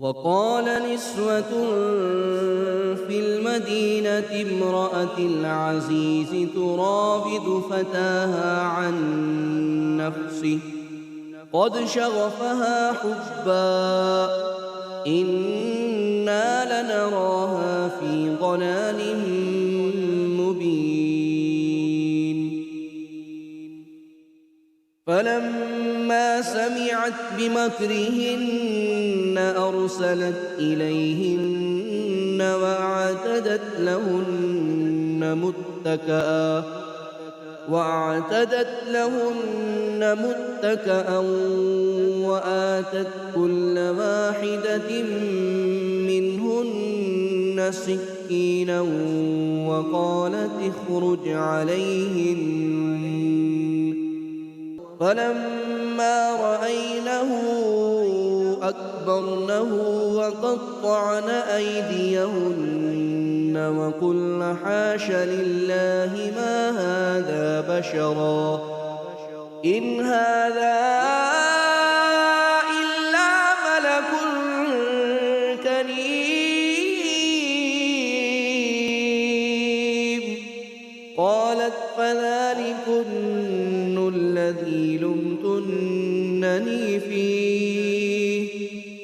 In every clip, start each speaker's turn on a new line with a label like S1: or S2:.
S1: وقال نسوة في المدينة امرأة العزيز تراود فتاها عن نفسه قد شغفها حبا إنا لنراها في ضلال مبين. فلما سمعت بمكرهن أرسلت إليهن وأعتدت لهن متكأ وآتت كل واحدة منهن سكينا وقالت اخرج عليهن. فلما رأينه أكبرنه وقطعن أيديهن وقلن حاش لله ما هذا بشرا إن هذا إلا ملك كريم. قالت فذلكن الذي لمتنني فيه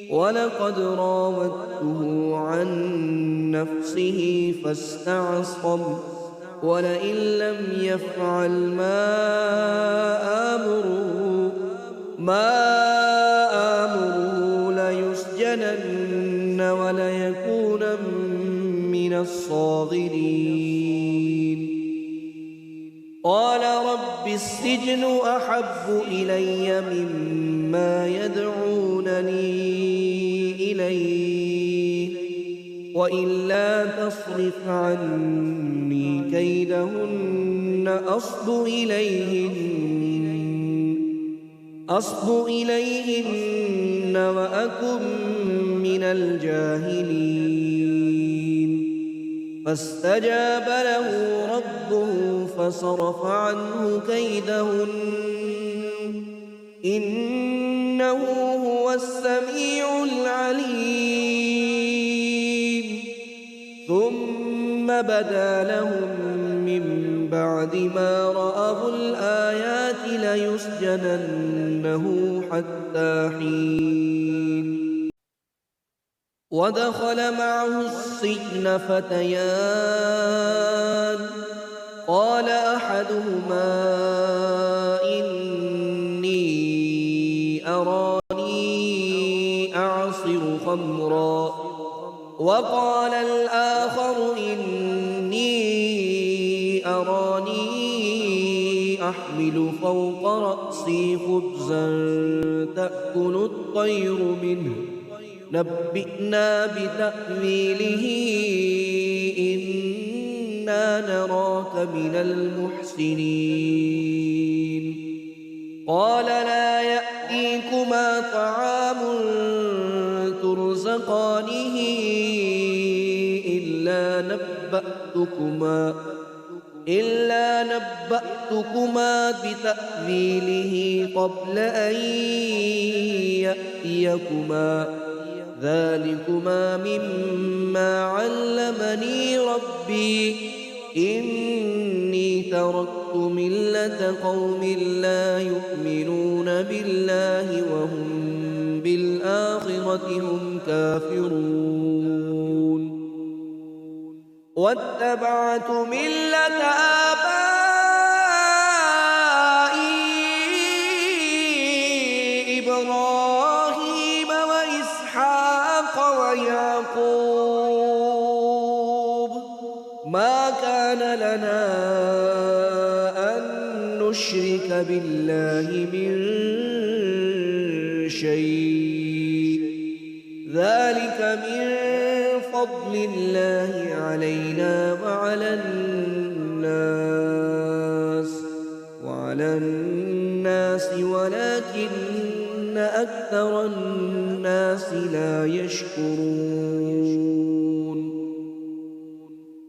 S1: ولقد راودته عن نفسه فاستعصم ولئن لم يفعل ما آمره ليسجنن وليكون من الصاغرين. قال رب السجن أحب إلي مما يدعونني إليه وإلا تصرف عني كيدهن أصب إليهن وأكن من الجاهلين. فاستجاب له ربه فصرف عنه كيدهن إنه هو السميع العليم. ثم بدا لهم من بعد ما رأوا الآيات ليسجننه حتى حين. ودخل معه السجن فتيان قال أحدهما إني أراني أعصر خمرا وقال الآخر إني أراني أحمل فوق رأسي خبزا تأكل الطير منه نبئنا بتأويله إنا نراك من المحسنين. قال لا يأتيكما طعام ترزقانه إلا نبأتكما بتأويله قبل أن يأتيكما ذلكما مما علمني ربي إني تركت ملة قوم لا يؤمنون بالله وهم بالآخرة هم كافرون واتبعت ملة آبائي إبراهيم وإسحاق ويعقوب ما كان لنا أن نشرك بالله من شيء ذلك من فضل الله علينا وعلى الناس ولكن أكثر الناس لا يشكرون.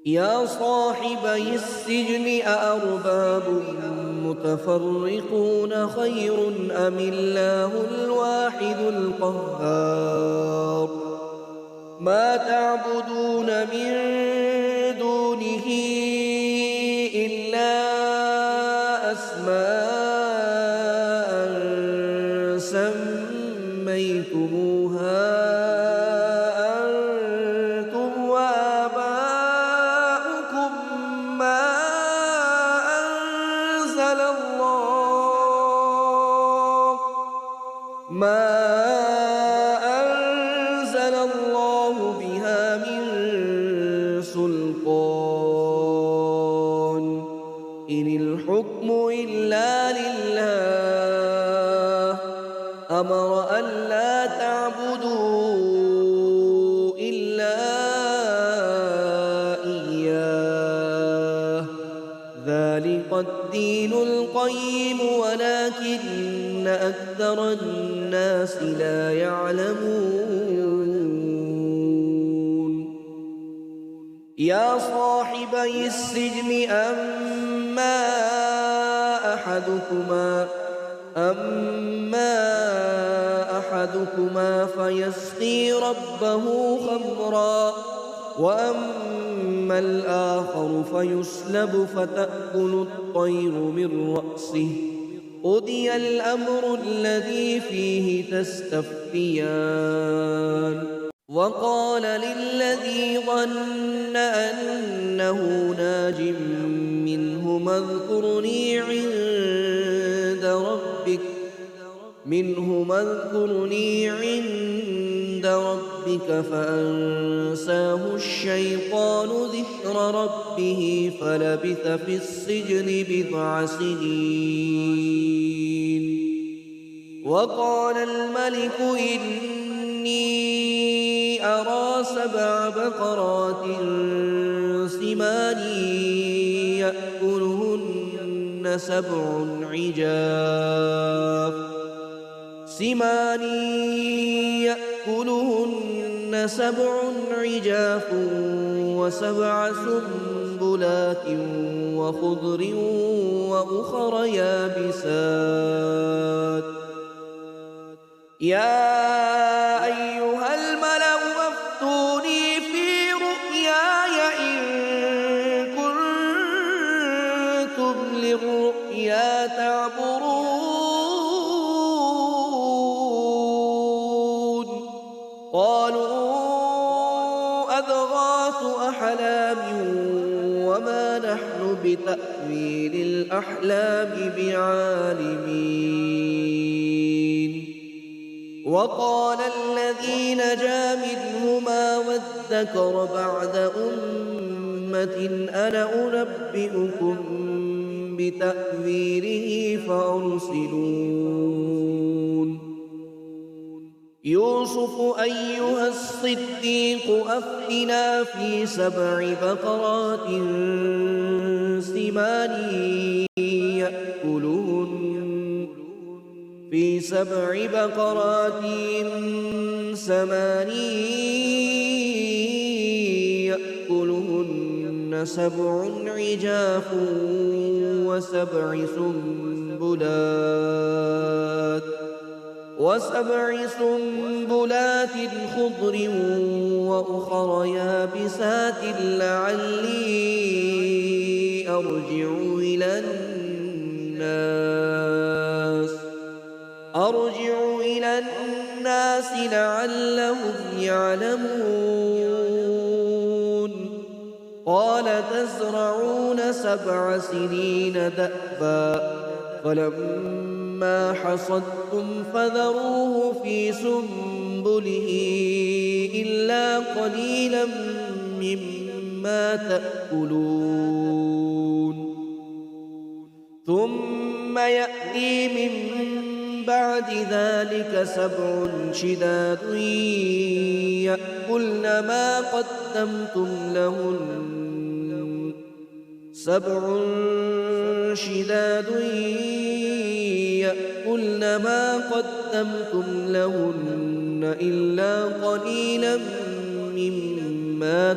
S1: يا صاحبي السجن أأرباب متفرقون خير أم الله الواحد القهار ما تعبدون من دونه إلا أسماء سميتموها أنتم وآباؤكم ما أنزل الله بها من سلطان إن الحكم إلا لله أمر ألا تعبدوا إلا إياه ذلك الدين القيم ولكن أكثر الناس لا يعلمون يا صاحبي السجن أما أحدكما فيسقي ربه خمرا وأما الآخر فيسلب فتأكل الطير من رأسه قضي الأمر الذي فيه تستفتيان وقال للذي ظن أنه ناج منهما اذكرني عند ربك فأنساه الشيطان ذكر ربه فلبث في السجن بضع سنين وقال الملك إني أرى 7 بقرات سمان يأكلهن 7 عجاف و7 سنبلات وخضر وأخر يابسات يا أيها الملأ أفتوني في رؤياي إن كنتم للرؤيا تعبرون قالوا أضغاث أحلام وما نحن بتأويل الأحلام بعالمين وقال الذي نجا منهما وادكر بعد أمة أنا أنبئكم بتأويله فأرسلون يوسف أيها الصديق أفتنا في 7 بقرات سمان يأكلهن 7 عجاف و7 سنبلات خضر وأخر يابسات لعلي أرجع إلى الناس لعلهم يعلمون قال تزرعون 7 سنين دأبا فلما حصدتم فذروه في سنبله إلا قليلا مما تأكلون ثم يأتي من بعد ذلك 7 شداد يأكلن ما قدمتم لهن إلا قليلا مما